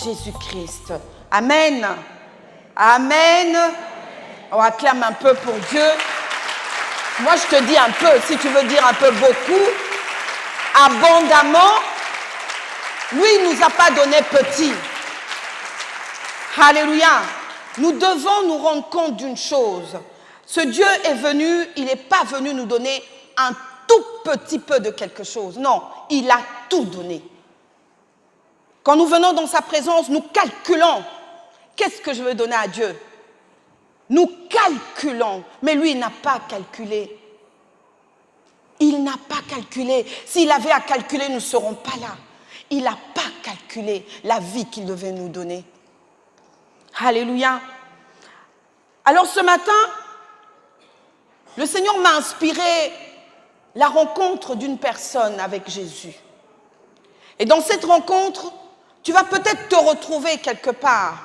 Jésus-Christ. Amen. Amen. On acclame un peu pour Dieu. Moi, je te dis un peu, si tu veux dire un peu beaucoup, abondamment, lui, il ne nous a pas donné petit. Alléluia. Nous devons nous rendre compte d'une chose. Ce Dieu est venu, il n'est pas venu nous donner un tout petit peu de quelque chose. Non, il a tout donné. Quand nous venons dans sa présence, nous calculons. Qu'est-ce que je veux donner à Dieu? Nous calculons. Mais lui, il n'a pas calculé. Il n'a pas calculé. S'il avait à calculer, nous ne serons pas là. Il n'a pas calculé la vie qu'il devait nous donner. Alléluia. Alors ce matin, le Seigneur m'a inspiré la rencontre d'une personne avec Jésus. Et dans cette rencontre, tu vas peut-être te retrouver quelque part.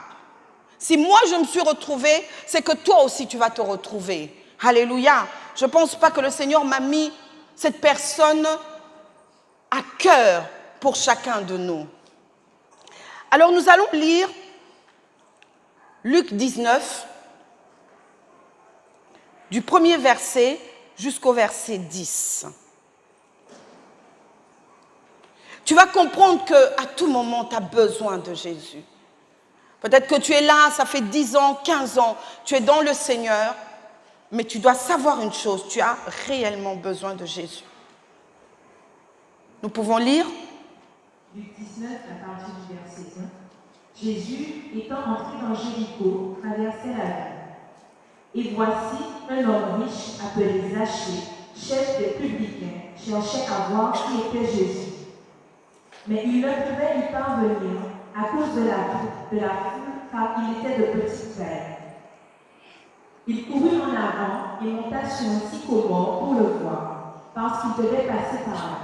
Si moi je me suis retrouvée, c'est que toi aussi tu vas te retrouver. Alléluia. Je ne pense pas que le Seigneur m'a mis cette personne à cœur pour chacun de nous. Alors nous allons lire Luc 19, du premier verset jusqu'au verset 10. Tu vas comprendre qu'à tout moment, tu as besoin de Jésus. Peut-être que tu es là, ça fait 10 ans, 15 ans, tu es dans le Seigneur, mais tu dois savoir une chose, tu as réellement besoin de Jésus. Nous pouvons lire Luc 19, à partir du verset 1. Jésus, étant entré dans Jéricho, traversait la ville. Et voici, un homme riche appelé Zachée, chef des publicains, cherchait à voir qui était Jésus. Mais il ne pouvait y parvenir à cause de la foule, car il était de petite taille. Il courut en avant et monta sur un sycomore pour le voir, parce qu'il devait passer par là.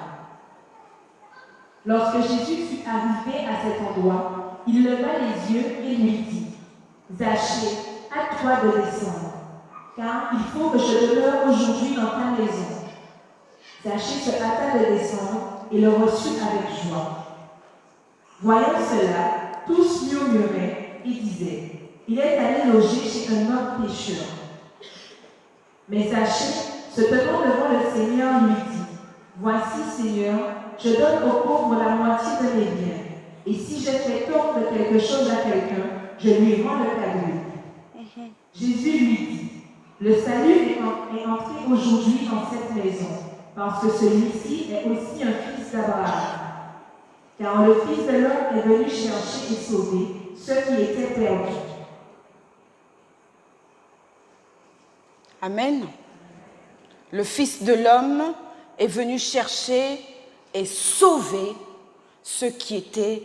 Lorsque Jésus fut arrivé à cet endroit, il leva les yeux et lui dit, « Zachée, hâte-toi de descendre, car il faut que je demeure aujourd'hui dans ta maison. » Zachée se hâta de descendre et le reçut avec joie. Voyant cela, tous murmuraient et disaient, « Il est allé loger chez un homme pécheur. » Mais Zachée, se tenant devant le Seigneur, lui dit, « Voici, Seigneur, je donne aux pauvres la moitié de mes biens, et si je fais tort de quelque chose à quelqu'un, je lui rends le cadeau. » Jésus lui dit, « Le salut est entré aujourd'hui dans cette maison, parce que celui-ci est aussi un fils d'Abraham. Car le Fils de l'homme est venu chercher et sauver ceux qui étaient perdus. » Amen. Le Fils de l'homme est venu chercher et sauver ceux qui étaient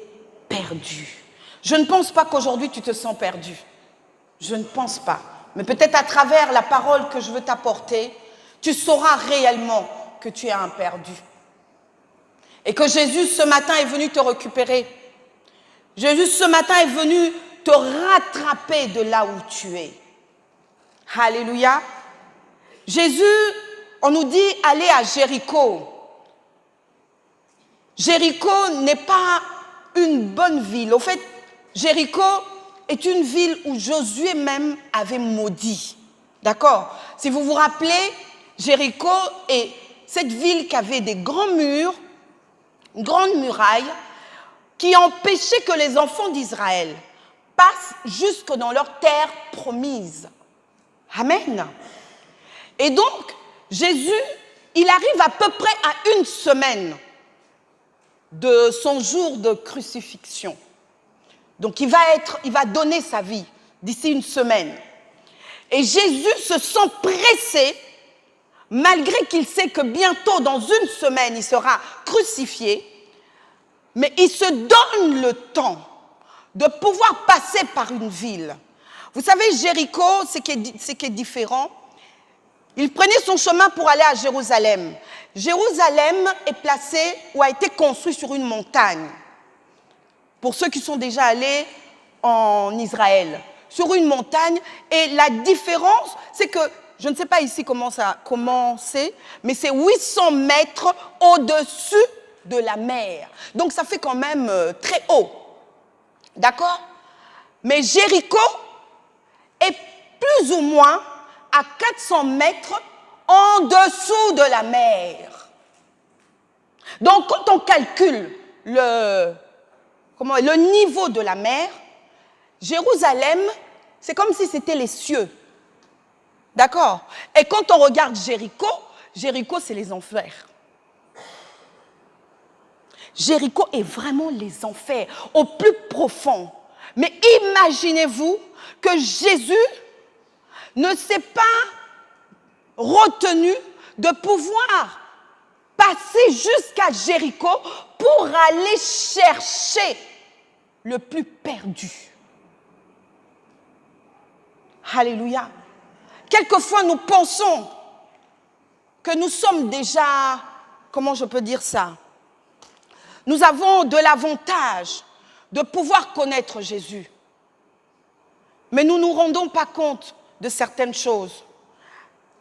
perdus. Je ne pense pas qu'aujourd'hui tu te sens perdu. Je ne pense pas. Mais peut-être à travers la parole que je veux t'apporter, tu sauras réellement que tu es un perdu. Et que Jésus ce matin est venu te récupérer. Jésus ce matin est venu te rattraper de là où tu es. Alléluia. Jésus, on nous dit aller à Jéricho. Jéricho n'est pas une bonne ville. Au fait, Jéricho est une ville où Josué même avait maudit. D'accord? Si vous vous rappelez, Jéricho est cette ville qui avait des grands murs, une grande muraille, qui empêchait que les enfants d'Israël passent jusque dans leur terre promise. Amen. Et donc, Jésus, il arrive à peu près à une semaine de son jour de crucifixion. Donc, il va donner sa vie d'ici une semaine. Et Jésus se sent pressé, malgré qu'il sait que bientôt, dans une semaine, il sera crucifié, mais il se donne le temps de pouvoir passer par une ville. Vous savez, Jéricho, ce qui est différent, il prenait son chemin pour aller à Jérusalem. Jérusalem est placé ou a été construit sur une montagne. Pour ceux qui sont déjà allés en Israël, sur une montagne. Et la différence, c'est que, je ne sais pas ici comment c'est, mais c'est 800 mètres au-dessus de la mer. Donc ça fait quand même très haut. D'accord? Mais Jéricho est plus ou moins à 400 mètres en dessous de la mer. Donc, quand on calcule le niveau de la mer, Jérusalem, c'est comme si c'était les cieux. D'accord? Et quand on regarde Jéricho, Jéricho, c'est les enfers. Jéricho est vraiment les enfers, au plus profond. Mais imaginez-vous que Jésus ne s'est pas retenu de pouvoir passer jusqu'à Jéricho pour aller chercher le plus perdu. Alléluia. Quelquefois, nous pensons que nous sommes déjà, comment je peux dire ça? Nous avons de l'avantage de pouvoir connaître Jésus. Mais nous ne nous rendons pas compte de certaines choses.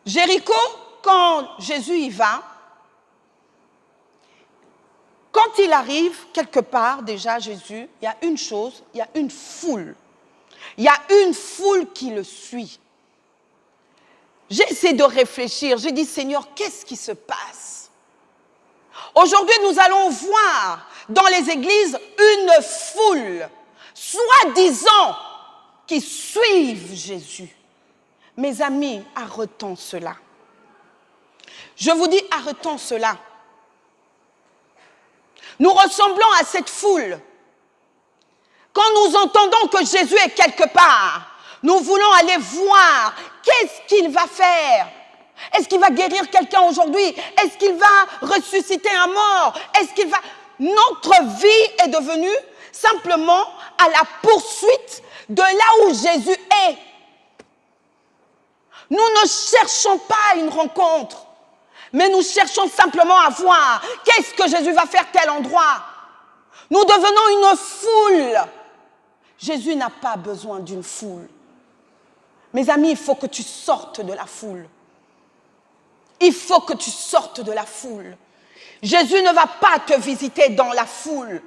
Jéricho, quand Jésus y va, quand il arrive quelque part, déjà Jésus, il y a une chose, il y a une foule. Il y a une foule qui le suit. J'ai essayé de réfléchir, j'ai dit Seigneur, qu'est-ce qui se passe? Aujourd'hui, nous allons voir dans les églises une foule, soi-disant, qui suivent Jésus. Mes amis, arrêtons cela. Je vous dis, arrêtons cela. Nous ressemblons à cette foule. Quand nous entendons que Jésus est quelque part, nous voulons aller voir qu'est-ce qu'il va faire. Est-ce qu'il va guérir quelqu'un aujourd'hui? Est-ce qu'il va ressusciter un mort? Est-ce qu'il va... Notre vie est devenue simplement à la poursuite de là où Jésus est. Nous ne cherchons pas une rencontre, mais nous cherchons simplement à voir qu'est-ce que Jésus va faire tel endroit. Nous devenons une foule. Jésus n'a pas besoin d'une foule. Mes amis, il faut que tu sortes de la foule. Il faut que tu sortes de la foule. Jésus ne va pas te visiter dans la foule.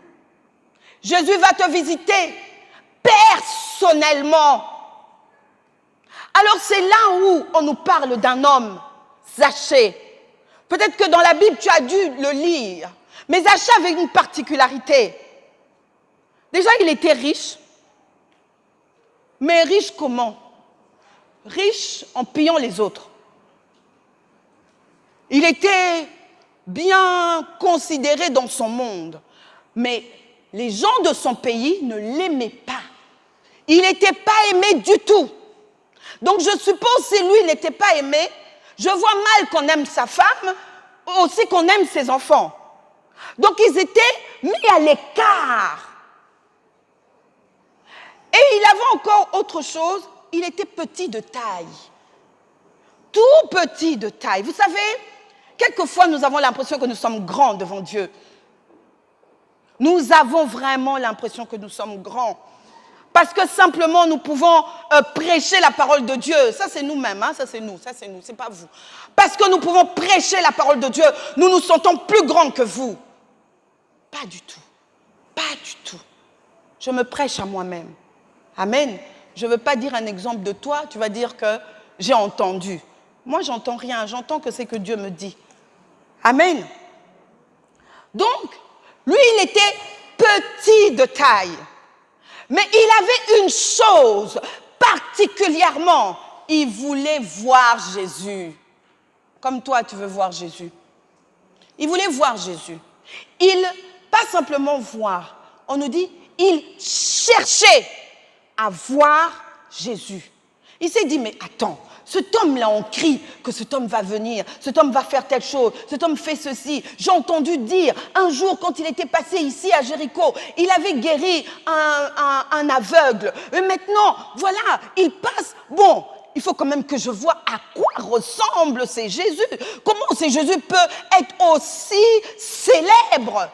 Jésus va te visiter personnellement. Alors c'est là où on nous parle d'un homme, Zachée. Peut-être que dans la Bible, tu as dû le lire. Mais Zachée avait une particularité. Déjà, il était riche. Mais riche comment? Riche en pillant les autres. Il était bien considéré dans son monde. Mais les gens de son pays ne l'aimaient pas. Il n'était pas aimé du tout. Donc je suppose si lui n'était pas aimé, je vois mal qu'on aime sa femme, aussi qu'on aime ses enfants. Donc ils étaient mis à l'écart. Et il avait encore autre chose, il était petit de taille. Tout petit de taille. Vous savez, quelquefois nous avons l'impression que nous sommes grands devant Dieu. Nous avons vraiment l'impression que nous sommes grands. Parce que simplement nous pouvons prêcher la parole de Dieu. Ça c'est nous-mêmes, hein? Ça c'est nous, c'est pas vous. Parce que nous pouvons prêcher la parole de Dieu, nous nous sentons plus grands que vous. Pas du tout. Pas du tout. Je me prêche à moi-même. Amen. Je ne veux pas dire un exemple de toi, tu vas dire que j'ai entendu. Moi, j'entends rien, j'entends que c'est que Dieu me dit. Amen. Donc, lui, il était petit de taille. Mais il avait une chose particulièrement, il voulait voir Jésus. Comme toi, tu veux voir Jésus. Il voulait voir Jésus. Il, pas simplement voir, on nous dit, il cherchait à voir Jésus. Il s'est dit, mais attends, cet homme-là, on crie que cet homme va venir, cet homme va faire telle chose, cet homme fait ceci. J'ai entendu dire, un jour, quand il était passé ici à Jéricho, il avait guéri un aveugle. Et maintenant, voilà, il passe. Bon, il faut quand même que je vois à quoi ressemble ce Jésus. Comment ce Jésus peut être aussi célèbre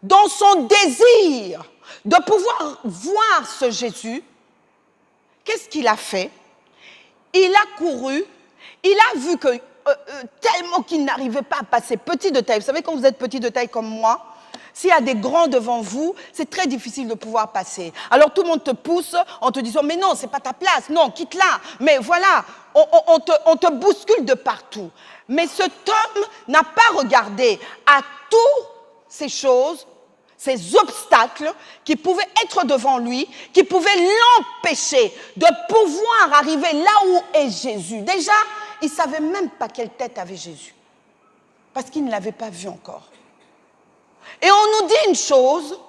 dans son désir de pouvoir voir ce Jésus. Qu'est-ce qu'il a fait? Il a couru, il a vu que tellement qu'il n'arrivait pas à passer petit de taille. Vous savez, quand vous êtes petit de taille comme moi, S'il y a des grands devant vous, c'est très difficile de pouvoir passer. Alors tout le monde te pousse en te disant « mais non, c'est pas ta place, non, quitte-la ». Mais voilà, on te bouscule de partout. Mais cet homme n'a pas regardé à toutes ces choses, ces obstacles qui pouvaient être devant lui, qui pouvaient l'empêcher de pouvoir arriver là où est Jésus. Déjà, il ne savait même pas quelle tête avait Jésus, parce qu'il ne l'avait pas vu encore. Et on nous dit une chose,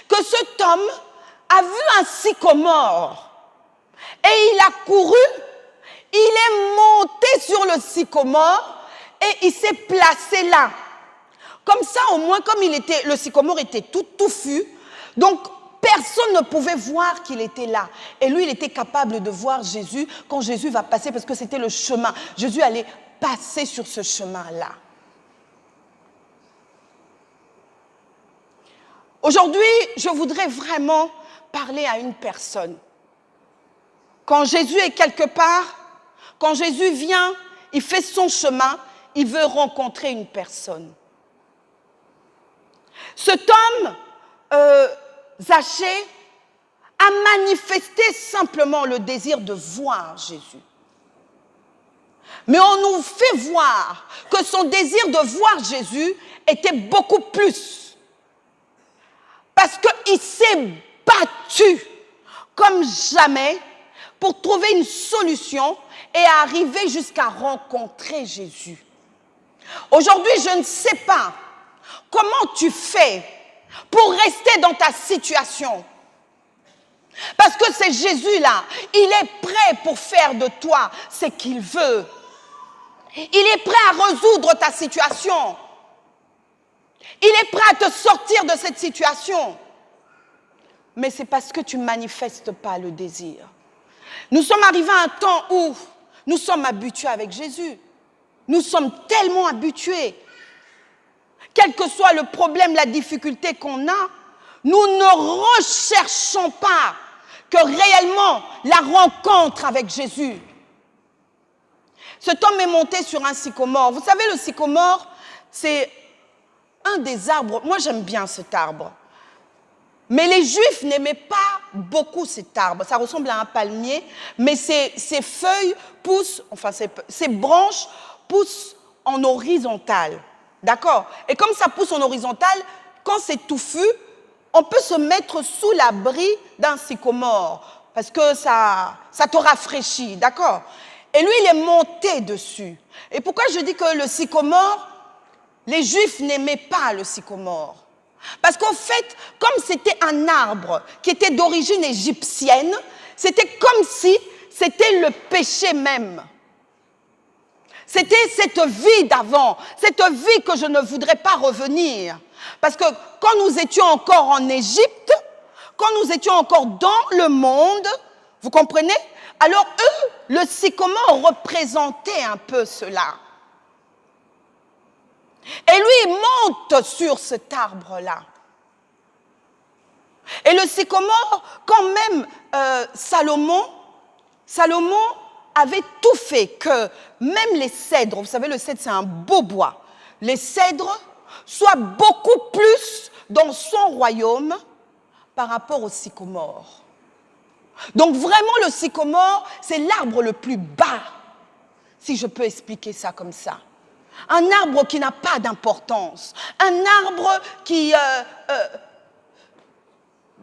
que cet homme a vu un sycomore et il a couru, il est monté sur le sycomore et il s'est placé là. Comme ça, au moins, comme le sycomore était tout touffu, donc personne ne pouvait voir qu'il était là. Et lui, il était capable de voir Jésus quand Jésus va passer, parce que c'était le chemin. Jésus allait passer sur ce chemin-là. Aujourd'hui, je voudrais vraiment parler à une personne. Quand Jésus est quelque part, quand Jésus vient, il fait son chemin, il veut rencontrer une personne. Cet homme, Zachée, a manifesté simplement le désir de voir Jésus. Mais on nous fait voir que son désir de voir Jésus était beaucoup plus. Parce qu'il s'est battu comme jamais pour trouver une solution et arriver jusqu'à rencontrer Jésus. Aujourd'hui, je ne sais pas comment tu fais pour rester dans ta situation. Parce que c'est Jésus-là, il est prêt pour faire de toi ce qu'il veut. Il est prêt à résoudre ta situation. Il est prêt à te sortir de cette situation. Mais c'est parce que tu ne manifestes pas le désir. Nous sommes arrivés à un temps où nous sommes habitués avec Jésus. Nous sommes tellement habitués. Quel que soit le problème, la difficulté qu'on a, nous ne recherchons pas que réellement la rencontre avec Jésus. Cet homme est monté sur un sycomore. Vous savez, le sycomore, c'est un des arbres. Moi, j'aime bien cet arbre. Mais les Juifs n'aimaient pas beaucoup cet arbre. Ça ressemble à un palmier, mais ses feuilles poussent, enfin, ses branches poussent en horizontale. D'accord? Et comme ça pousse en horizontale, quand c'est touffu, on peut se mettre sous l'abri d'un sycomore, parce que ça te rafraîchit, d'accord? Et lui, il est monté dessus. Et pourquoi je dis que le sycomore, les Juifs n'aimaient pas le sycomore? Parce qu'en fait, comme c'était un arbre qui était d'origine égyptienne, c'était comme si c'était le péché même. C'était cette vie d'avant, cette vie que je ne voudrais pas revenir. Parce que quand nous étions encore en Égypte, quand nous étions encore dans le monde, vous comprenez? Alors eux, le sycomore représentait un peu cela. Et lui, il monte sur cet arbre-là. Et le sycomore, quand même, Salomon avait tout fait que même les cèdres, vous savez, le cèdre, c'est un beau bois, les cèdres soient beaucoup plus dans son royaume par rapport au sycomore. Donc vraiment, le sycomore, c'est l'arbre le plus bas, si je peux expliquer ça comme ça. Un arbre qui n'a pas d'importance. Un arbre qui...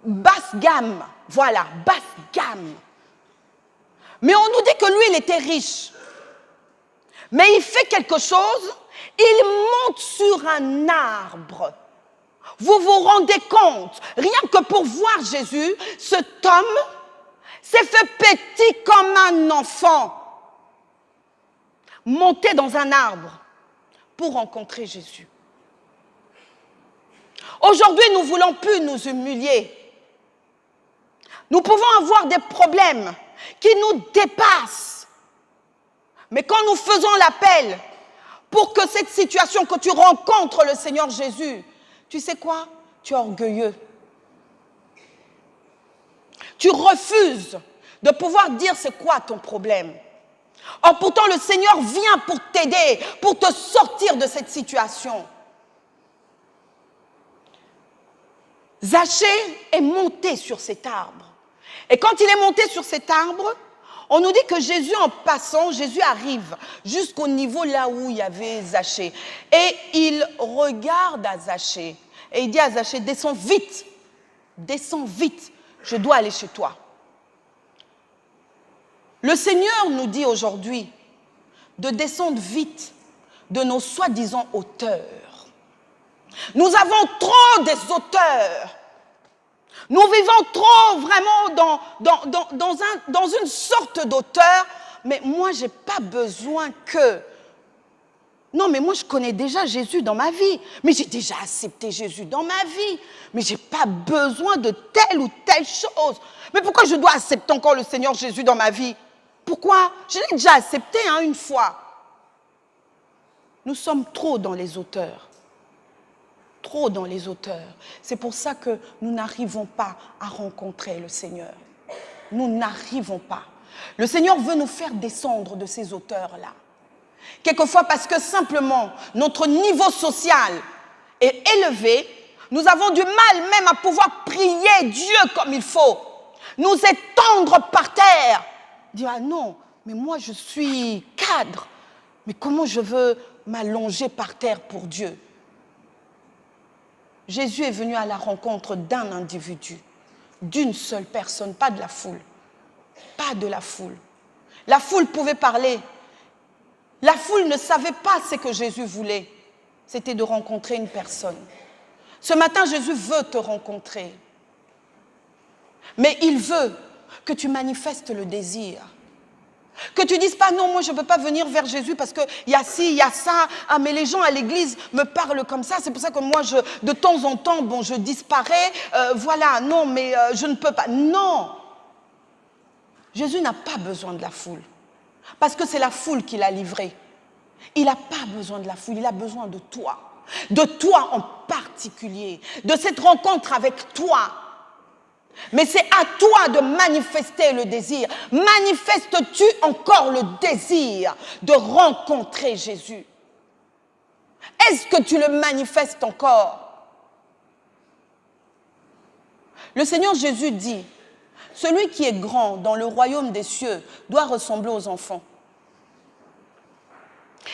basse gamme. Voilà, basse gamme. Mais on nous dit que lui, il était riche. Mais il fait quelque chose, il monte sur un arbre. Vous vous rendez compte, rien que pour voir Jésus, cet homme s'est fait petit comme un enfant. Monter dans un arbre pour rencontrer Jésus. Aujourd'hui, nous ne voulons plus nous humilier. Nous pouvons avoir des problèmes qui nous dépassent. Mais quand nous faisons l'appel pour que cette situation, que tu rencontres le Seigneur Jésus, tu sais quoi? Tu es orgueilleux. Tu refuses de pouvoir dire c'est quoi ton problème. Or pourtant le Seigneur vient pour t'aider, pour te sortir de cette situation. Zachée est monté sur cet arbre. Et quand il est monté sur cet arbre, on nous dit que Jésus, en passant, Jésus arrive jusqu'au niveau là où il y avait Zachée. Et il regarde à Zachée. Et il dit à Zachée, descends vite, je dois aller chez toi. Le Seigneur nous dit aujourd'hui de descendre vite de nos soi-disant auteurs. Nous avons trop des auteurs. Nous vivons trop vraiment dans une sorte d'auteur, mais moi, je n'ai pas besoin que... Non, mais moi, je connais déjà Jésus dans ma vie, mais j'ai déjà accepté Jésus dans ma vie, mais je n'ai pas besoin de telle ou telle chose. Mais pourquoi je dois accepter encore le Seigneur Jésus dans ma vie? Pourquoi? Je l'ai déjà accepté une fois. Nous sommes trop dans les auteurs. Trop dans les auteurs. C'est pour ça que nous n'arrivons pas à rencontrer le Seigneur. Nous n'arrivons pas. Le Seigneur veut nous faire descendre de ces auteurs-là. Quelquefois parce que simplement notre niveau social est élevé, nous avons du mal même à pouvoir prier Dieu comme il faut. Nous étendre par terre. Dire, ah non, mais moi je suis cadre. Mais comment je veux m'allonger par terre pour Dieu? Jésus est venu à la rencontre d'un individu, d'une seule personne, pas de la foule. Pas de la foule. La foule pouvait parler. La foule ne savait pas ce que Jésus voulait. C'était de rencontrer une personne. Ce matin, Jésus veut te rencontrer. Mais il veut que tu manifestes le désir. Que tu ne dises pas, non, moi je ne peux pas venir vers Jésus parce qu'il y a ci, il y a ça. Ah, mais les gens à l'église me parlent comme ça. C'est pour ça que moi, de temps en temps, bon, je disparais. Voilà, non, mais je ne peux pas. Non. Jésus n'a pas besoin de la foule. Parce que c'est la foule qui l'a livré. Il n'a pas besoin de la foule, il a besoin de toi. De toi en particulier. De cette rencontre avec toi. Mais c'est à toi de manifester le désir. Manifestes-tu encore le désir de rencontrer Jésus? Est-ce que tu le manifestes encore? Le Seigneur Jésus dit, celui qui est grand dans le royaume des cieux doit ressembler aux enfants.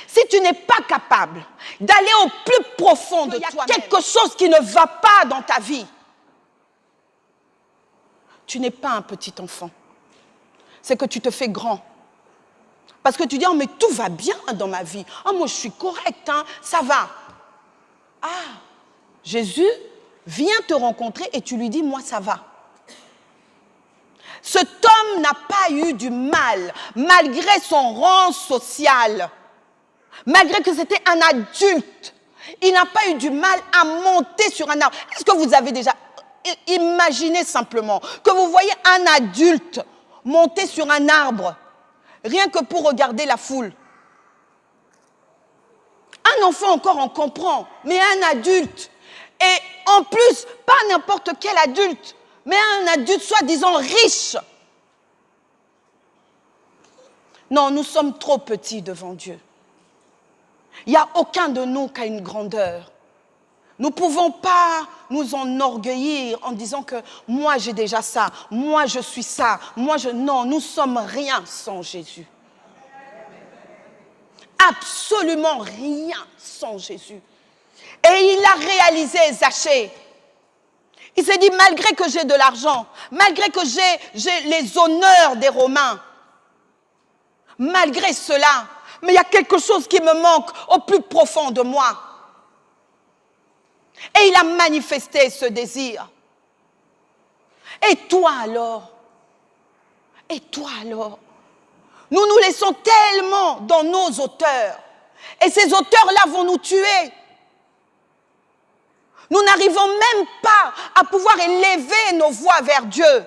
Si tu n'es pas capable d'aller au plus profond de toi, quelque chose qui ne va pas dans ta vie, tu n'es pas un petit enfant. C'est que tu te fais grand. Parce que tu dis, oh, mais tout va bien dans ma vie. Ah, moi, je suis correct, hein, ça va. Ah, Jésus vient te rencontrer et tu lui dis, moi, ça va. Cet homme n'a pas eu du mal, malgré son rang social, malgré que c'était un adulte. Il n'a pas eu du mal à monter sur un arbre. Est-ce que vous avez déjà imaginé simplement que vous voyez un adulte monter sur un arbre, rien que pour regarder la foule? Un enfant encore on comprend, mais un adulte, et en plus, pas n'importe quel adulte, mais un adulte soi-disant riche. Non, nous sommes trop petits devant Dieu. Il n'y a aucun de nous qui a une grandeur. Nous ne pouvons pas nous enorgueillir en disant que moi j'ai déjà ça, moi je suis ça, Non, nous sommes rien sans Jésus. Absolument rien sans Jésus. Et il a réalisé Zachée. Il s'est dit, malgré que j'ai de l'argent, malgré que j'ai les honneurs des Romains, malgré cela, mais il y a quelque chose qui me manque au plus profond de moi. Et il a manifesté ce désir. Et toi alors? Et toi alors? Nous nous laissons tellement dans nos auteurs. Et ces auteurs-là vont nous tuer. Nous n'arrivons même pas à pouvoir élever nos voix vers Dieu.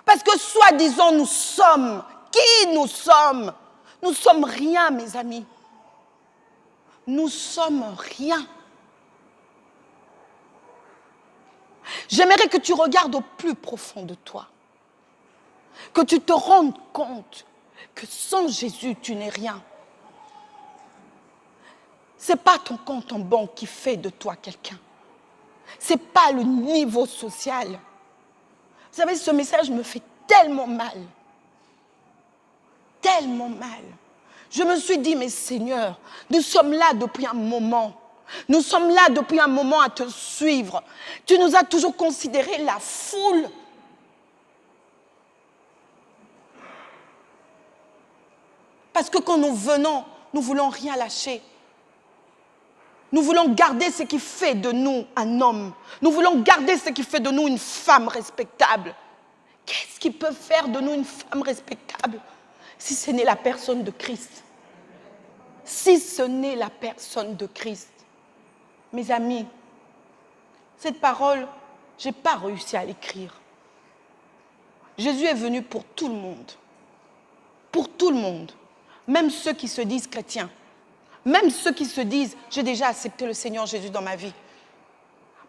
Parce que soi-disant nous sommes. Qui nous sommes? Nous ne sommes rien, mes amis. Nous sommes rien. J'aimerais que tu regardes au plus profond de toi. Que tu te rendes compte que sans Jésus, tu n'es rien. Ce n'est pas ton compte en banque qui fait de toi quelqu'un. Ce n'est pas le niveau social. Vous savez, ce message me fait tellement mal. Tellement mal. Je me suis dit, mais Seigneur, nous sommes là depuis un moment. Nous sommes là depuis un moment à te suivre. Tu nous as toujours considéré la foule. Parce que quand nous venons, nous ne voulons rien lâcher. Nous voulons garder ce qui fait de nous un homme. Nous voulons garder ce qui fait de nous une femme respectable. Qu'est-ce qui peut faire de nous une femme respectable si ce n'est la personne de Christ? Si ce n'est la personne de Christ. Mes amis, cette parole, je n'ai pas réussi à l'écrire. Jésus est venu pour tout le monde. Pour tout le monde. Même ceux qui se disent chrétiens. Même ceux qui se disent, j'ai déjà accepté le Seigneur Jésus dans ma vie.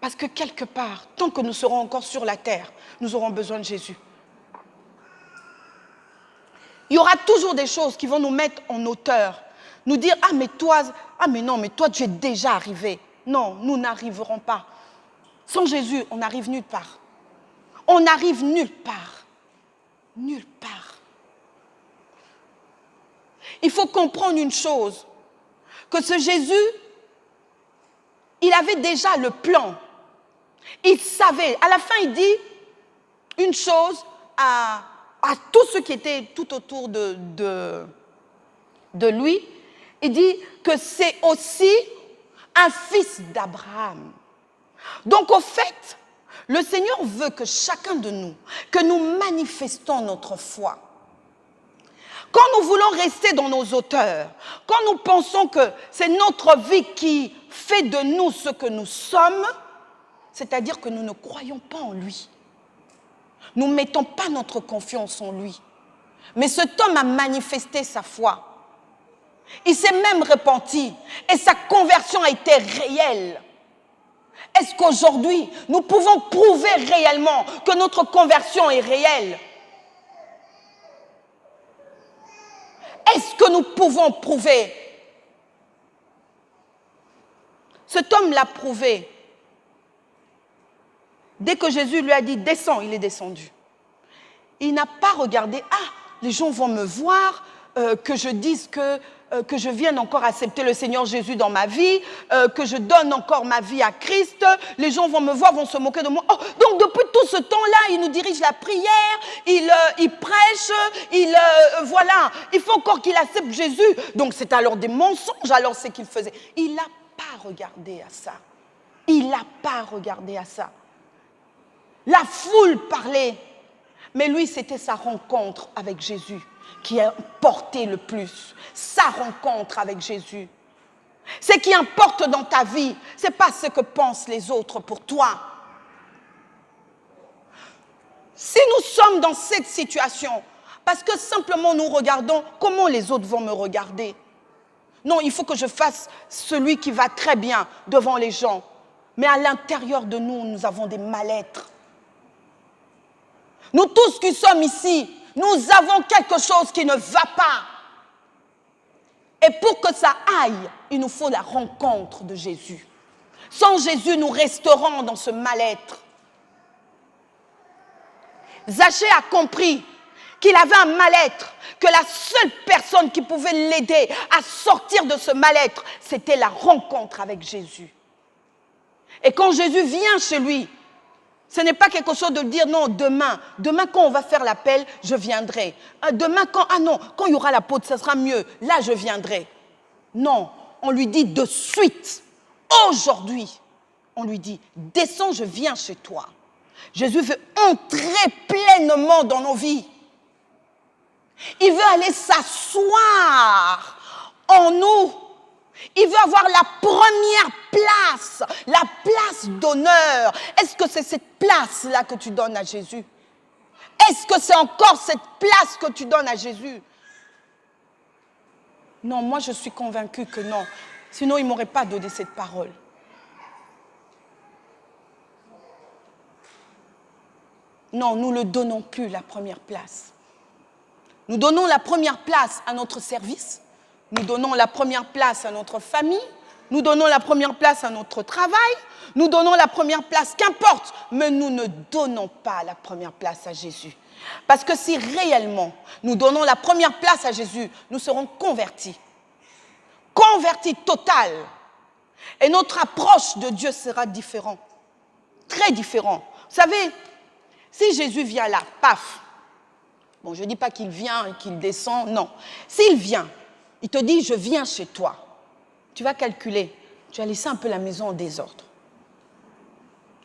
Parce que quelque part, tant que nous serons encore sur la terre, nous aurons besoin de Jésus. Il y aura toujours des choses qui vont nous mettre en hauteur. Nous dire, ah mais toi tu es déjà arrivé. Non, nous n'arriverons pas. Sans Jésus, on n'arrive nulle part. On n'arrive nulle part. Nulle part. Il faut comprendre une chose, que ce Jésus, il avait déjà le plan. Il savait. À la fin, il dit une chose à tous ceux qui étaient tout autour de lui. Il dit que c'est aussi un fils d'Abraham. Donc, au fait, le Seigneur veut que chacun de nous, que nous manifestons notre foi. Quand nous voulons rester dans nos hauteurs, quand nous pensons que c'est notre vie qui fait de nous ce que nous sommes, c'est-à-dire que nous ne croyons pas en lui. Nous ne mettons pas notre confiance en lui. Mais cet homme a manifesté sa foi. Il s'est même repenti et sa conversion a été réelle. Est-ce qu'aujourd'hui, nous pouvons prouver réellement que notre conversion est réelle? Est-ce que nous pouvons prouver? Cet homme l'a prouvé. Dès que Jésus lui a dit « Descends », il est descendu. Il n'a pas regardé « Ah, les gens vont me voir, que je dise que je vienne encore accepter le Seigneur Jésus dans ma vie, que je donne encore ma vie à Christ, les gens vont me voir, vont se moquer de moi. Oh, donc depuis tout ce temps-là, il nous dirige la prière, il prêche, voilà, il faut encore qu'il accepte Jésus. Donc c'est alors des mensonges, alors c'est qu'il faisait. Il n'a pas regardé à ça. Il n'a pas regardé à ça. La foule parlait, mais lui, c'était sa rencontre avec Jésus qui a porté le plus. Sa rencontre avec Jésus. Ce qui importe dans ta vie, ce n'est pas ce que pensent les autres pour toi. Si nous sommes dans cette situation, parce que simplement nous regardons comment les autres vont me regarder. Non, il faut que je fasse celui qui va très bien devant les gens. Mais à l'intérieur de nous, nous avons des mal-être. Nous tous qui sommes ici, nous avons quelque chose qui ne va pas. Et pour que ça aille, il nous faut la rencontre de Jésus. Sans Jésus, nous resterons dans ce mal-être. Zachée a compris qu'il avait un mal-être, que la seule personne qui pouvait l'aider à sortir de ce mal-être, c'était la rencontre avec Jésus. Et quand Jésus vient chez lui, ce n'est pas quelque chose de dire non, demain quand on va faire l'appel, je viendrai. Demain quand il y aura l'apôtre, ça sera mieux, là je viendrai. Non, on lui dit de suite, aujourd'hui, on lui dit, descends, je viens chez toi. Jésus veut entrer pleinement dans nos vies. Il veut aller s'asseoir en nous. Il veut avoir la première place, la place d'honneur. Est-ce que c'est cette place-là que tu donnes à Jésus? Est-ce que c'est encore cette place que tu donnes à Jésus? Non, moi je suis convaincue que non. Sinon, il ne m'aurait pas donné cette parole. Non, nous ne donnons plus la première place. Nous donnons la première place à notre service. Nous donnons la première place à notre famille. nous donnons la première place à notre travail, nous donnons la première place, qu'importe, mais nous ne donnons pas la première place à Jésus. Parce que si réellement nous donnons la première place à Jésus, nous serons convertis. Convertis total. Et notre approche de Dieu sera différente. Très différente. Vous savez, si Jésus vient là, paf. Bon, je ne dis pas qu'il vient et qu'il descend, non. S'il vient, il te dit, je viens chez toi. Tu vas calculer. Tu vas laisser un peu la maison en désordre.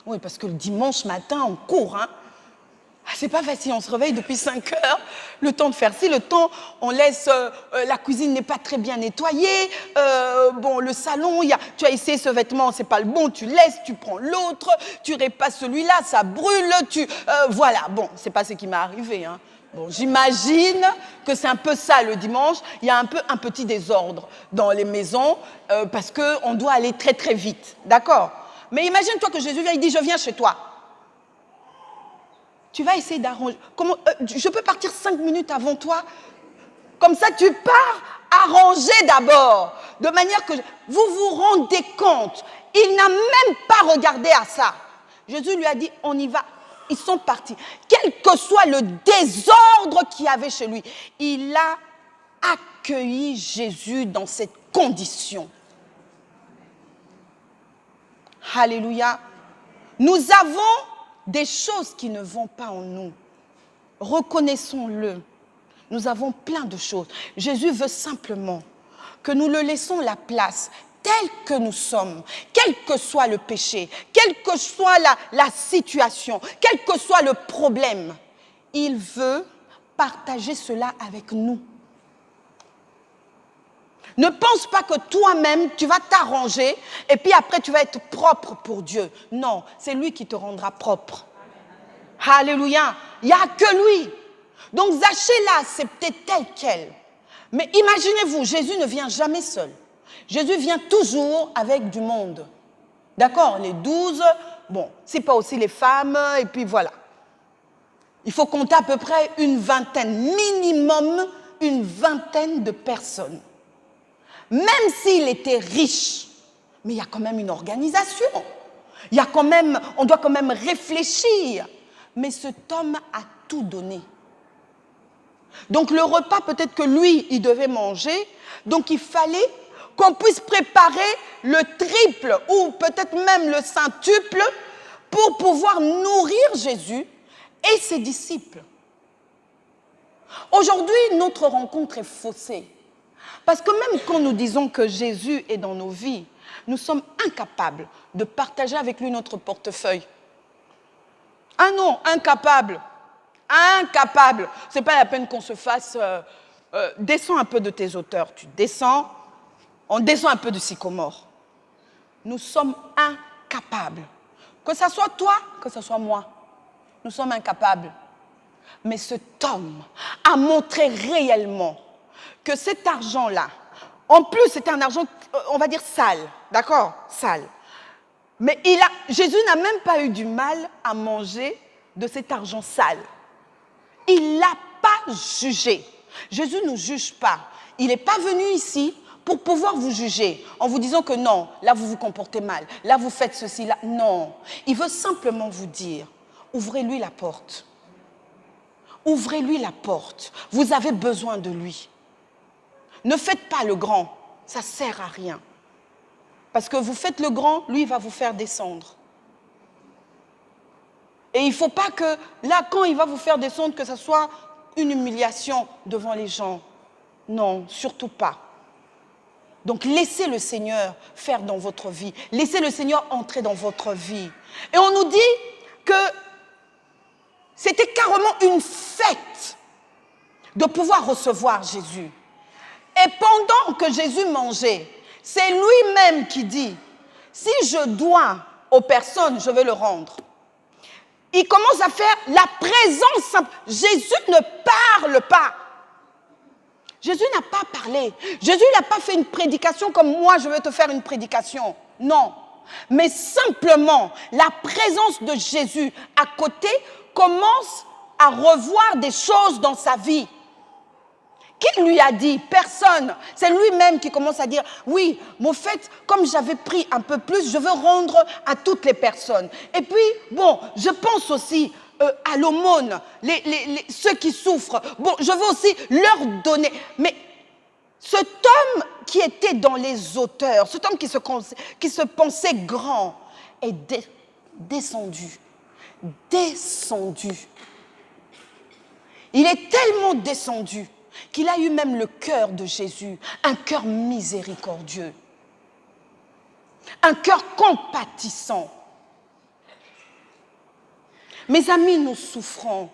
Oui, parce que le dimanche matin, on court, hein. C'est pas facile, on se réveille depuis 5 heures, le temps de faire ci, le temps, on laisse, la cuisine n'est pas très bien nettoyée, bon, le salon, tu as essayé ce vêtement, c'est pas le bon, tu laisses, tu prends l'autre, tu répasses celui-là, ça brûle, voilà, bon, c'est pas ce qui m'est arrivé, hein. Bon, j'imagine que c'est un peu ça le dimanche, il y a un petit désordre dans les maisons, parce qu'on doit aller très très vite, d'accord? Mais imagine-toi que Jésus vient, il dit, je viens chez toi. Tu vas essayer d'arranger. Je peux partir 5 minutes avant toi. Comme ça, tu pars arranger d'abord. De manière que vous vous rendez compte. Il n'a même pas regardé à ça. Jésus lui a dit, on y va. Ils sont partis. Quel que soit le désordre qu'il y avait chez lui, il a accueilli Jésus dans cette condition. Alléluia. Nous avons des choses qui ne vont pas en nous. Reconnaissons-le. Nous avons plein de choses. Jésus veut simplement que nous le laissons la place tel que nous sommes, quel que soit le péché, quelle que soit la situation, quel que soit le problème. Il veut partager cela avec nous. Ne pense pas que toi-même, tu vas t'arranger et puis après, tu vas être propre pour Dieu. Non, c'est lui qui te rendra propre. Alléluia. Il n'y a que lui. Donc, Zachée là, c'est peut-être tel quel. Mais imaginez-vous, Jésus ne vient jamais seul. Jésus vient toujours avec du monde. D'accord? Les 12, bon, c'est pas aussi les femmes, et puis voilà. Il faut compter à peu près une vingtaine, minimum une vingtaine de personnes. Même s'il était riche, mais il y a quand même une organisation. Il y a quand même, on doit quand même réfléchir. Mais cet homme a tout donné. Donc le repas, peut-être que lui, il devait manger. Donc il fallait qu'on puisse préparer le triple ou peut-être même le centuple pour pouvoir nourrir Jésus et ses disciples. Aujourd'hui, notre rencontre est faussée. Parce que même quand nous disons que Jésus est dans nos vies, nous sommes incapables de partager avec lui notre portefeuille. Ah non, incapable. Incapable. Ce n'est pas la peine qu'on se fasse... descends un peu de tes hauteurs. Tu descends, on descend un peu de sycomore. Nous sommes incapables. Que ce soit toi, que ce soit moi. Nous sommes incapables. Mais cet homme a montré réellement que cet argent-là, en plus c'est un argent, on va dire sale, d'accord? Sale. Mais Jésus n'a même pas eu du mal à manger de cet argent sale. Il ne l'a pas jugé. Jésus ne juge pas. Il n'est pas venu ici pour pouvoir vous juger en vous disant que non, là vous vous comportez mal, là vous faites ceci, là. Non. Il veut simplement vous dire, ouvrez-lui la porte. Ouvrez-lui la porte. Vous avez besoin de lui. Ne faites pas le grand. Ça ne sert à rien. Parce que vous faites le grand, lui, il va vous faire descendre. Et il ne faut pas que, là, quand il va vous faire descendre, que ce soit une humiliation devant les gens. Non, surtout pas. Donc, laissez le Seigneur faire dans votre vie. Laissez le Seigneur entrer dans votre vie. Et on nous dit que c'était carrément une fête de pouvoir recevoir Jésus. Et pendant que Jésus mangeait, c'est lui-même qui dit, si je dois aux personnes, je vais le rendre. Il commence à faire la présence simple. Jésus ne parle pas. Jésus n'a pas parlé. Jésus n'a pas fait une prédication comme moi, je vais te faire une prédication. Non. Mais simplement, la présence de Jésus à côté commence à revoir des choses dans sa vie Qui lui a dit? Personne. C'est lui-même qui commence à dire, oui, mais au fait, comme j'avais pris un peu plus, je veux rendre à toutes les personnes. Et puis, bon, je pense aussi à l'aumône, ceux qui souffrent. Bon, je veux aussi leur donner. Mais cet homme qui était dans les hauteurs, cet homme qui se pensait grand, est descendu. Descendu. Il est tellement descendu qu'il a eu même le cœur de Jésus, un cœur miséricordieux, un cœur compatissant. Mes amis, nous souffrons.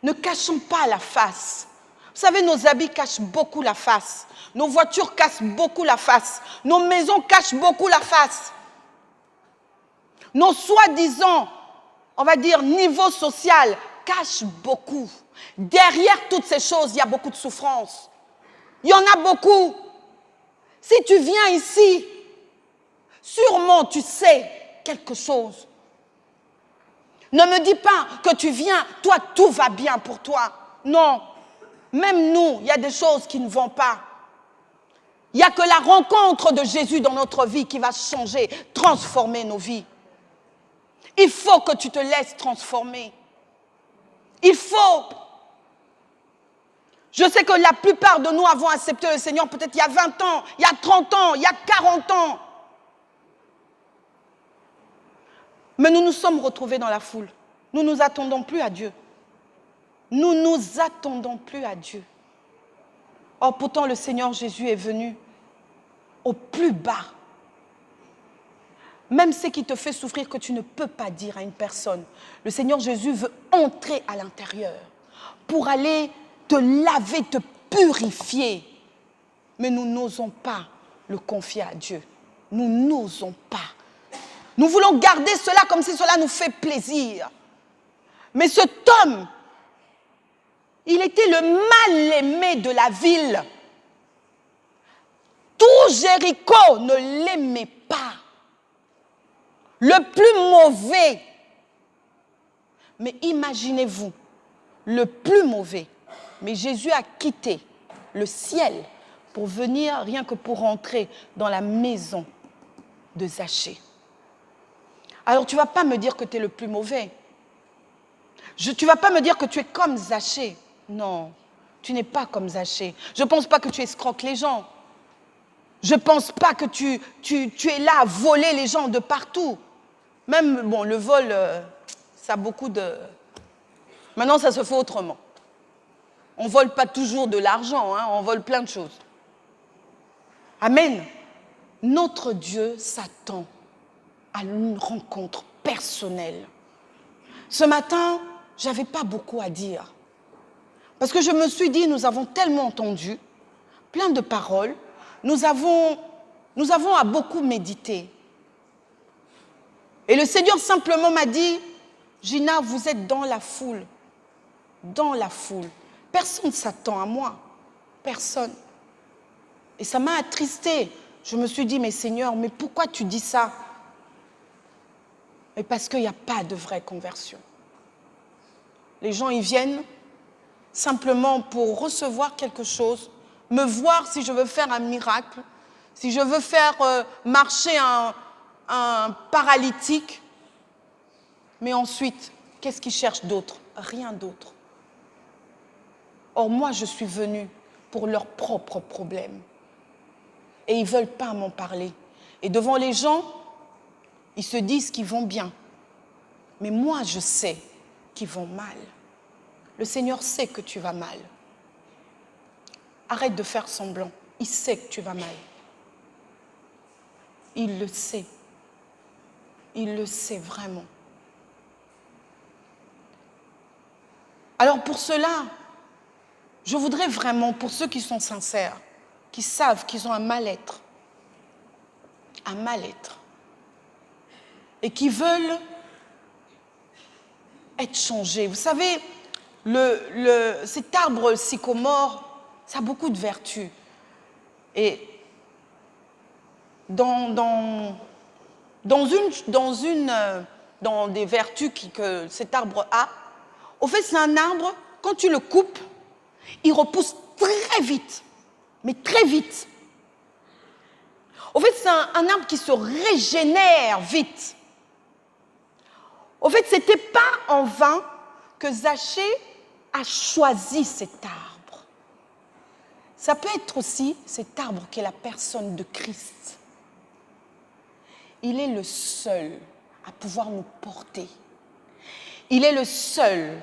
Ne cachons pas la face. Vous savez, nos habits cachent beaucoup la face. Nos voitures cachent beaucoup la face. Nos maisons cachent beaucoup la face. Nos soi-disant, on va dire, niveau social cachent beaucoup. Derrière toutes ces choses, il y a beaucoup de souffrance. Il y en a beaucoup. Si tu viens ici, sûrement tu sais quelque chose. Ne me dis pas que tu viens, toi, tout va bien pour toi. Non. Même nous, il y a des choses qui ne vont pas. Il n'y a que la rencontre de Jésus dans notre vie qui va changer, transformer nos vies. Il faut que tu te laisses transformer. Il faut. Je sais que la plupart de nous avons accepté le Seigneur peut-être il y a 20 ans, il y a 30 ans, il y a 40 ans. Mais nous nous sommes retrouvés dans la foule. Nous ne nous attendons plus à Dieu. Nous ne nous attendons plus à Dieu. Or, pourtant, le Seigneur Jésus est venu au plus bas. Même ce qui te fait souffrir que tu ne peux pas dire à une personne. Le Seigneur Jésus veut entrer à l'intérieur pour aller te laver, te purifier. Mais nous n'osons pas le confier à Dieu. Nous n'osons pas. Nous voulons garder cela comme si cela nous fait plaisir. Mais cet homme, il était le mal-aimé de la ville. Tout Jéricho ne l'aimait pas. Le plus mauvais. Mais imaginez-vous, le plus mauvais. Mais Jésus a quitté le ciel pour venir, rien que pour rentrer dans la maison de Zachée. Alors tu ne vas pas me dire que tu es le plus mauvais. Tu ne vas pas me dire que tu es comme Zachée. Non, tu n'es pas comme Zachée. Je ne pense pas que tu escroques les gens. Je ne pense pas que tu es là à voler les gens de partout. Même, bon, le vol, ça a beaucoup de... Maintenant, ça se fait autrement. On ne vole pas toujours de l'argent, hein, on vole plein de choses. Amen. Notre Dieu s'attend à une rencontre personnelle. Ce matin, je n'avais pas beaucoup à dire. Parce que je me suis dit, nous avons tellement entendu, plein de paroles, nous avons à beaucoup méditer. Et le Seigneur simplement m'a dit, Gina, vous êtes dans la foule. Dans la foule. Personne ne s'attend à moi. Personne. Et ça m'a attristée. Je me suis dit, mais Seigneur, mais pourquoi tu dis ça? Et parce qu'il n'y a pas de vraie conversion. Les gens, ils viennent simplement pour recevoir quelque chose, me voir si je veux faire un miracle, si je veux faire marcher un paralytique. Mais ensuite, qu'est-ce qu'ils cherchent d'autre? Rien d'autre. Or, moi, je suis venue pour leurs propres problèmes. Et ils ne veulent pas m'en parler. Et devant les gens, ils se disent qu'ils vont bien. Mais moi, je sais qu'ils vont mal. Le Seigneur sait que tu vas mal. Arrête de faire semblant. Il sait que tu vas mal. Il le sait. Il le sait vraiment. Alors pour cela, je voudrais vraiment, pour ceux qui sont sincères, qui savent qu'ils ont un mal-être, et qui veulent être changés. Vous savez, cet arbre sycomore, ça a beaucoup de vertus. Et dans des vertus que cet arbre a, au fait, c'est un arbre, quand tu le coupes, il repousse très vite, mais très vite. Au fait, c'est un arbre qui se régénère vite. Au fait, ce n'était pas en vain que Zachée a choisi cet arbre. Ça peut être aussi cet arbre qui est la personne de Christ. Il est le seul à pouvoir nous porter. Il est le seul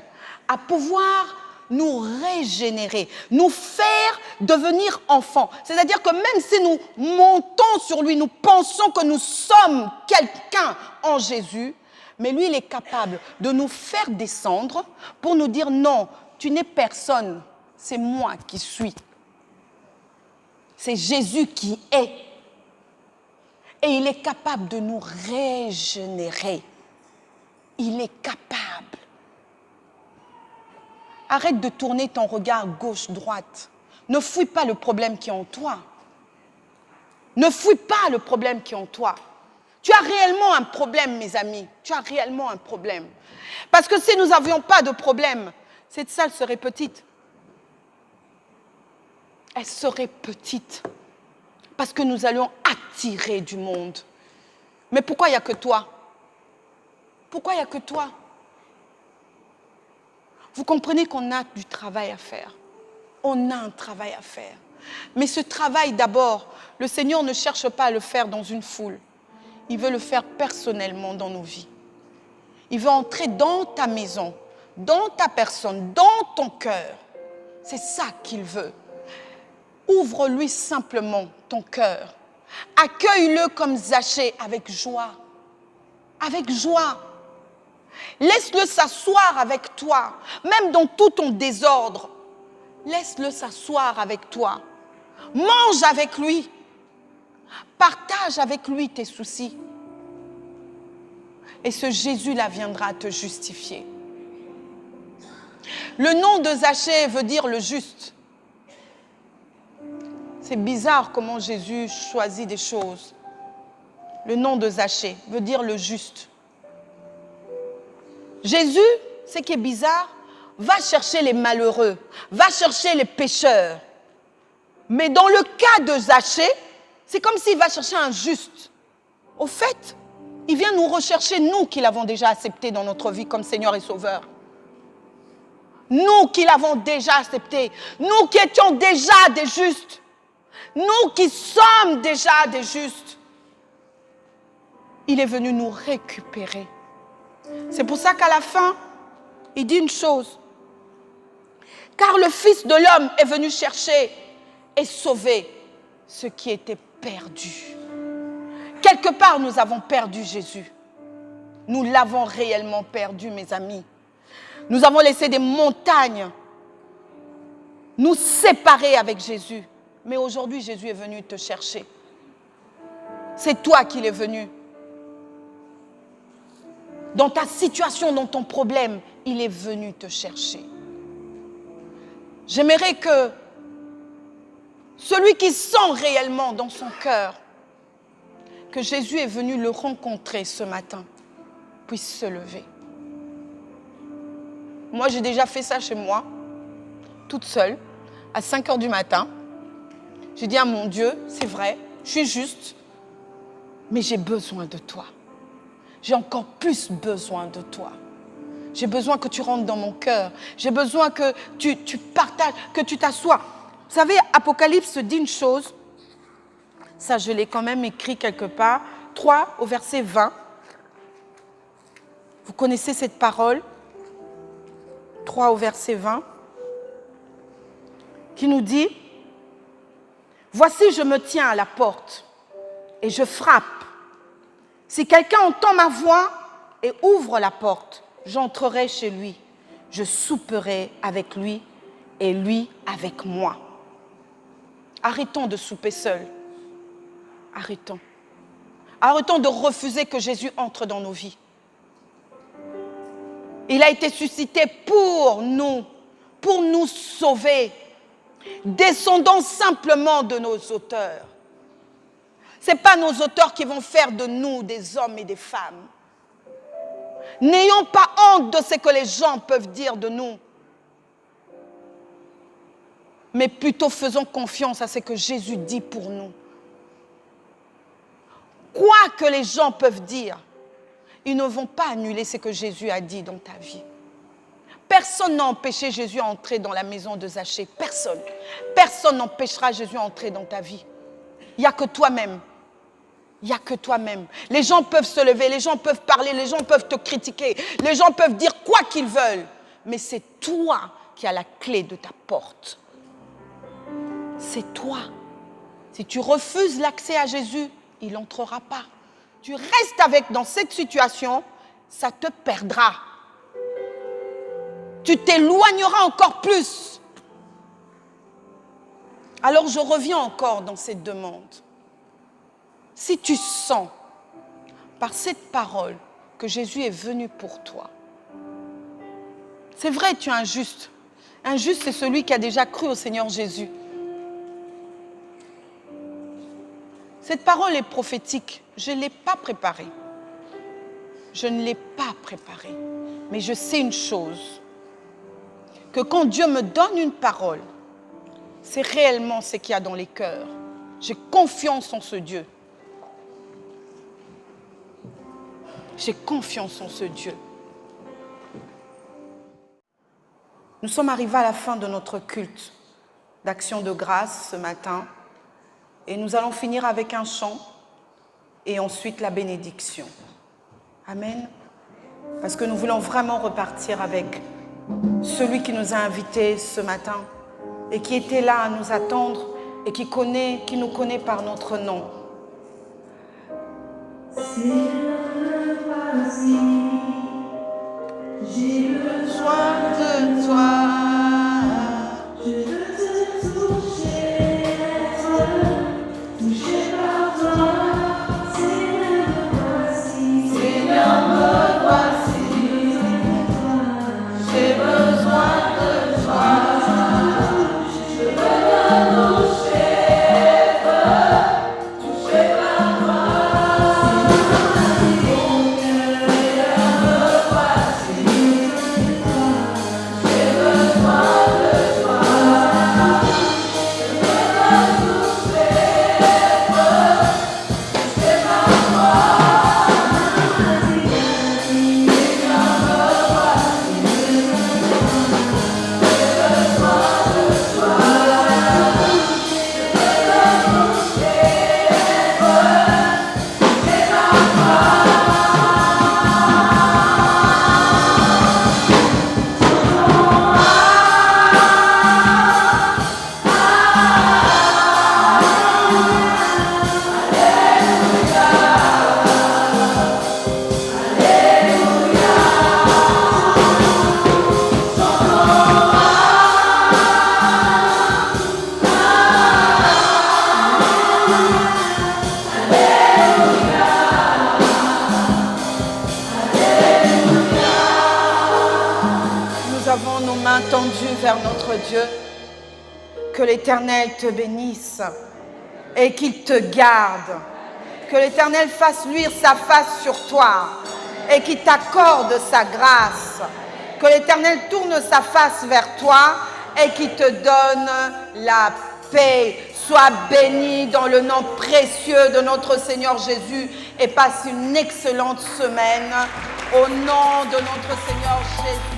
à pouvoir nous régénérer, nous faire devenir enfants. C'est-à-dire que même si nous montons sur lui, nous pensons que nous sommes quelqu'un en Jésus, mais lui, il est capable de nous faire descendre pour nous dire non, tu n'es personne, c'est moi qui suis. C'est Jésus qui est. Et il est capable de nous régénérer. Il est capable. Arrête de tourner ton regard gauche-droite. Ne fouille pas le problème qui est en toi. Ne fouille pas le problème qui est en toi. Tu as réellement un problème, mes amis. Tu as réellement un problème. Parce que si nous n'avions pas de problème, cette salle serait petite. Elle serait petite. Parce que nous allions attirer du monde. Mais pourquoi il n'y a que toi? Pourquoi il n'y a que toi? Vous comprenez qu'on a du travail à faire. On a un travail à faire. Mais ce travail, d'abord, le Seigneur ne cherche pas à le faire dans une foule. Il veut le faire personnellement dans nos vies. Il veut entrer dans ta maison, dans ta personne, dans ton cœur. C'est ça qu'il veut. Ouvre-lui simplement ton cœur. Accueille-le comme Zachée avec joie. Avec joie. Laisse-le s'asseoir avec toi, même dans tout ton désordre. Laisse-le s'asseoir avec toi. Mange avec lui. Partage avec lui tes soucis. Et ce Jésus-là viendra te justifier. Le nom de Zachée veut dire le juste. C'est bizarre comment Jésus choisit des choses. Le nom de Zachée veut dire le juste. Jésus, ce qui est bizarre, va chercher les malheureux, va chercher les pécheurs. Mais dans le cas de Zachée, c'est comme s'il va chercher un juste. Au fait, il vient nous rechercher, nous qui l'avons déjà accepté dans notre vie comme Seigneur et Sauveur. Nous qui l'avons déjà accepté, nous qui étions déjà des justes, nous qui sommes déjà des justes. Il est venu nous récupérer. C'est pour ça qu'à la fin, il dit une chose. Car le Fils de l'homme est venu chercher et sauver ce qui était perdu. Quelque part, nous avons perdu Jésus. Nous l'avons réellement perdu, mes amis. Nous avons laissé des montagnes nous séparer avec Jésus. Mais aujourd'hui, Jésus est venu te chercher. C'est toi qu'il est venu. Dans ta situation, dans ton problème, il est venu te chercher. J'aimerais que celui qui sent réellement dans son cœur que Jésus est venu le rencontrer ce matin puisse se lever. Moi, j'ai déjà fait ça chez moi, toute seule, à 5 heures du matin. J'ai dit à mon Dieu, c'est vrai, je suis juste, mais j'ai besoin de toi. J'ai encore plus besoin de toi. J'ai besoin que tu rentres dans mon cœur. J'ai besoin que tu partages, que tu t'assoies. Vous savez, Apocalypse dit une chose. Ça, je l'ai quand même écrit quelque part. 3 au verset 20. Vous connaissez cette parole. 3 au verset 20. Qui nous dit, « Voici, je me tiens à la porte et je frappe. Si quelqu'un entend ma voix et ouvre la porte, j'entrerai chez lui. Je souperai avec lui et lui avec moi. » Arrêtons de souper seuls. Arrêtons. Arrêtons de refuser que Jésus entre dans nos vies. Il a été suscité pour nous sauver. Descendons simplement de nos auteurs. Ce n'est pas nos auteurs qui vont faire de nous des hommes et des femmes. N'ayons pas honte de ce que les gens peuvent dire de nous. mais plutôt faisons confiance à ce que Jésus dit pour nous. Quoi que les gens peuvent dire, ils ne vont pas annuler ce que Jésus a dit dans ta vie. Personne n'a empêché Jésus d'entrer dans la maison de Zachée. Personne. Personne n'empêchera Jésus d'entrer dans ta vie. Il n'y a que toi-même. Il n'y a que toi-même. Les gens peuvent se lever, les gens peuvent parler, les gens peuvent te critiquer, les gens peuvent dire quoi qu'ils veulent. Mais c'est toi qui as la clé de ta porte. C'est toi. Si tu refuses l'accès à Jésus, il n'entrera pas. Tu restes dans cette situation, ça te perdra. Tu t'éloigneras encore plus. Alors je reviens encore dans cette demande. Si tu sens par cette parole que Jésus est venu pour toi, c'est vrai, tu es injuste. Injuste, c'est celui qui a déjà cru au Seigneur Jésus. Cette parole est prophétique. Je ne l'ai pas préparée. Je ne l'ai pas préparée. Mais je sais une chose, que quand Dieu me donne une parole, c'est réellement ce qu'il y a dans les cœurs. J'ai confiance en ce Dieu. J'ai confiance en ce Dieu. Nous sommes arrivés à la fin de notre culte d'action de grâce ce matin et nous allons finir avec un chant et ensuite la bénédiction. Amen. Parce que nous voulons vraiment repartir avec celui qui nous a invités ce matin et qui était là à nous attendre et qui nous connaît par notre nom. J'ai besoin de toi. Je veux te toucher par toi. Seigneur, me voici. Seigneur, me voici. J'ai besoin de toi. Je veux te toucher par toi. Vers notre Dieu, que l'Éternel te bénisse et qu'il te garde, que l'Éternel fasse luire sa face sur toi et qu'il t'accorde sa grâce, que l'Éternel tourne sa face vers toi et qu'il te donne la paix. Sois béni dans le nom précieux de notre Seigneur Jésus et passe une excellente semaine au nom de notre Seigneur Jésus.